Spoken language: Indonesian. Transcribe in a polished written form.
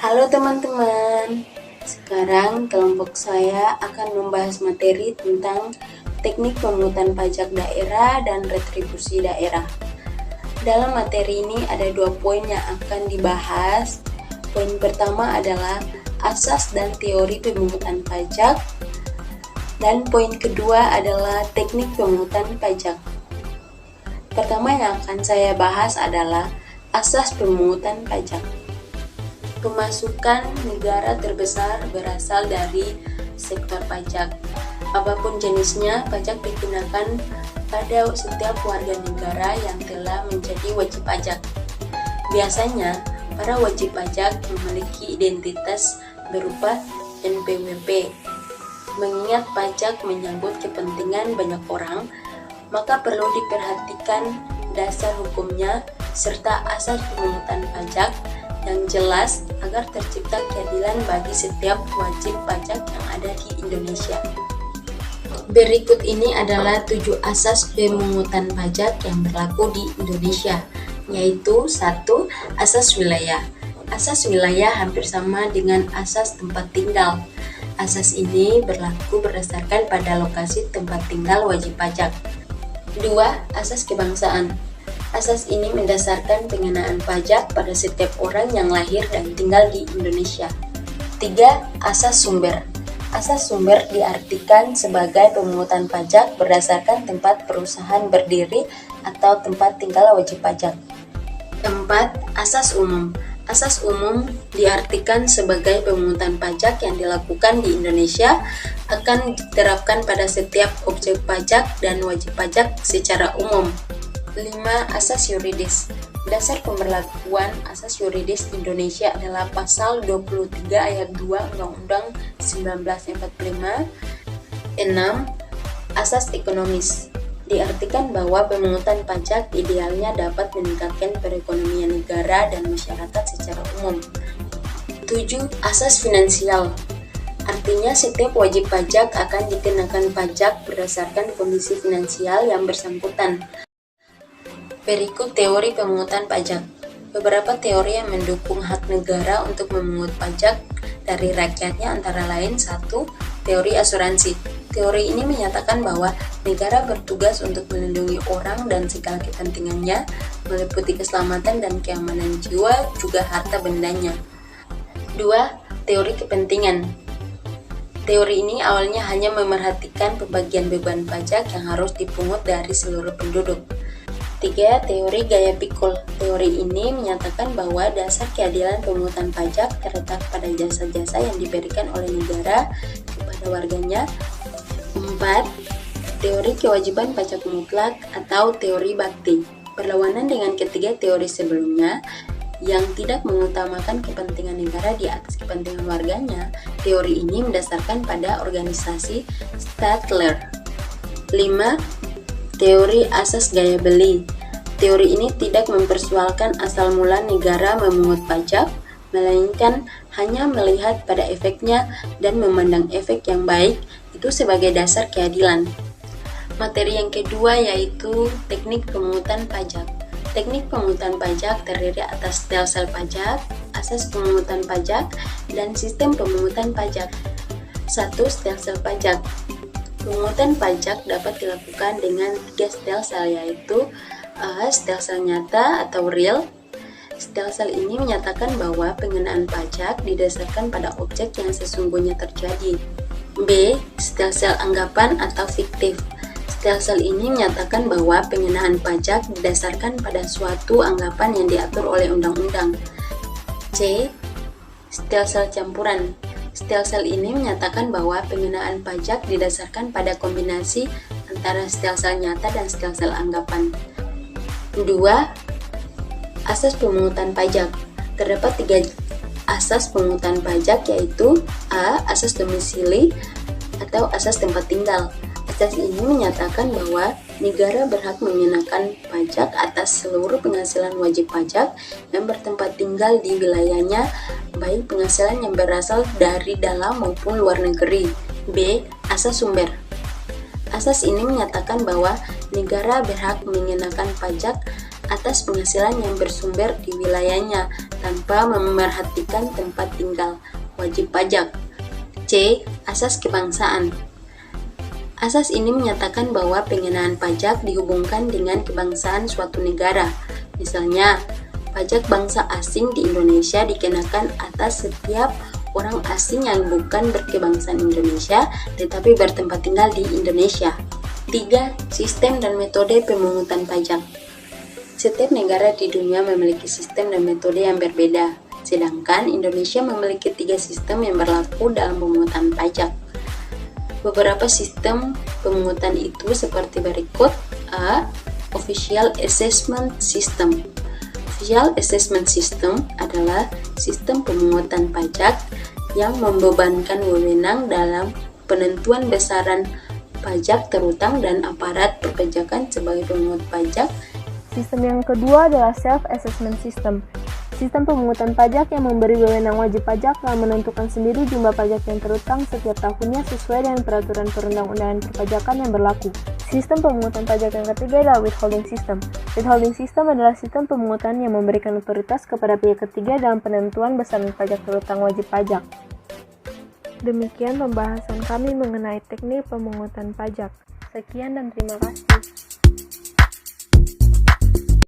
Halo teman-teman, sekarang kelompok saya akan membahas materi tentang teknik pemungutan pajak daerah dan retribusi daerah. Dalam materi ini ada 2 poin yang akan dibahas. Poin pertama adalah asas dan teori pemungutan pajak, dan poin kedua adalah teknik pemungutan pajak. Pertama yang akan saya bahas adalah asas pemungutan pajak. Pemasukan negara terbesar berasal dari sektor pajak. Apapun jenisnya, pajak dikenakan pada setiap warga negara yang telah menjadi wajib pajak. Biasanya, para wajib pajak memiliki identitas berupa NPWP. Mengingat pajak menyangkut kepentingan banyak orang, maka perlu diperhatikan dasar hukumnya serta asas pemungutan pajak yang jelas agar tercipta keadilan bagi setiap wajib pajak yang ada di Indonesia. Berikut ini adalah 7 asas pemungutan pajak yang berlaku di Indonesia, yaitu 1. Asas wilayah. Asas wilayah hampir sama dengan asas tempat tinggal. Asas ini berlaku berdasarkan pada lokasi tempat tinggal wajib pajak. 2. Asas kebangsaan. Asas ini mendasarkan pengenaan pajak pada setiap orang yang lahir dan tinggal di Indonesia. 3. Asas sumber. Asas sumber diartikan sebagai pemungutan pajak berdasarkan tempat perusahaan berdiri atau tempat tinggal wajib pajak. 4. Asas umum. Asas umum diartikan sebagai pemungutan pajak yang dilakukan di Indonesia akan diterapkan pada setiap objek pajak dan wajib pajak secara umum. 5. Asas yuridis. Dasar pemberlakuan asas yuridis Indonesia adalah pasal 23 ayat 2 Undang-Undang 1945. 6. Asas ekonomis. Diartikan bahwa pemungutan pajak idealnya dapat meningkatkan perekonomian negara dan masyarakat secara umum. 7. Asas finansial. Artinya setiap wajib pajak akan dikenakan pajak berdasarkan kondisi finansial yang bersangkutan. Berikut teori pemungutan pajak. Beberapa teori yang mendukung hak negara untuk memungut pajak dari rakyatnya antara lain 1. Teori asuransi. Teori ini menyatakan bahwa negara bertugas untuk melindungi orang dan segala kepentingannya, meliputi keselamatan dan keamanan jiwa, juga harta bendanya. 2. Teori kepentingan. Teori ini awalnya hanya memerhatikan pembagian beban pajak yang harus dipungut dari seluruh penduduk. 3. Teori gaya pikul. Teori ini menyatakan bahwa dasar keadilan pemungutan pajak terletak pada jasa-jasa yang diberikan oleh negara kepada warganya. 4. Teori kewajiban pajak mutlak atau teori bakti. Berlawanan dengan ketiga teori sebelumnya yang tidak mengutamakan kepentingan negara di atas kepentingan warganya, teori ini mendasarkan pada organisasi Stadtler. 5. Teori asas gaya beli. Teori ini tidak mempersoalkan asal mula negara memungut pajak, melainkan hanya melihat pada efeknya dan memandang efek yang baik itu sebagai dasar keadilan. Materi yang kedua yaitu teknik pemungutan pajak. Teknik pemungutan pajak terdiri atas stelsel pajak, asas pemungutan pajak, dan sistem pemungutan pajak. 1. Stelsel pajak. Pemungutan pajak dapat dilakukan dengan 3 stelsel, yaitu A. Stelsel nyata atau real. Stelsel ini menyatakan bahwa pengenaan pajak didasarkan pada objek yang sesungguhnya terjadi. B. Stelsel anggapan atau fiktif. Stelsel ini menyatakan bahwa pengenaan pajak didasarkan pada suatu anggapan yang diatur oleh undang-undang. C. Stelsel campuran. Stelsel ini menyatakan bahwa pengenaan pajak didasarkan pada kombinasi antara stelsel nyata dan stelsel anggapan. 2. Asas pemungutan pajak. Terdapat 3 asas pemungutan pajak, yaitu A. Asas domisili atau asas tempat tinggal. Asas ini menyatakan bahwa negara berhak mengenakan pajak atas seluruh penghasilan wajib pajak yang bertempat tinggal di wilayahnya, baik penghasilan yang berasal dari dalam maupun luar negeri. B. Asas sumber. Asas ini menyatakan bahwa negara berhak mengenakan pajak atas penghasilan yang bersumber di wilayahnya, tanpa memerhatikan tempat tinggal, wajib pajak. C. Asas kebangsaan. Asas ini menyatakan bahwa pengenaan pajak dihubungkan dengan kebangsaan suatu negara. Misalnya, pajak bangsa asing di Indonesia dikenakan atas setiap orang asing yang bukan berkebangsaan Indonesia tetapi bertempat tinggal di Indonesia. 3. Sistem dan metode pemungutan pajak. Setiap negara di dunia memiliki sistem dan metode yang berbeda, sedangkan Indonesia memiliki 3 sistem yang berlaku dalam pemungutan pajak. Beberapa sistem pemungutan itu seperti berikut. A. Official Assessment System. Official Assessment System adalah sistem pemungutan pajak yang membebankan wewenang dalam penentuan besaran pajak terutang dan aparat perpajakan sebagai pemungut pajak. Sistem yang kedua adalah Self-Assessment System. Sistem pemungutan pajak yang memberi wewenang wajib pajak dalam menentukan sendiri jumlah pajak yang terutang setiap tahunnya sesuai dengan peraturan perundang-undangan perpajakan yang berlaku. Sistem pemungutan pajak yang ketiga adalah Withholding System. Withholding System adalah sistem pemungutan yang memberikan otoritas kepada pihak ketiga dalam penentuan besaran pajak terutang wajib pajak. Demikian pembahasan kami mengenai teknik pemungutan pajak. Sekian dan terima kasih.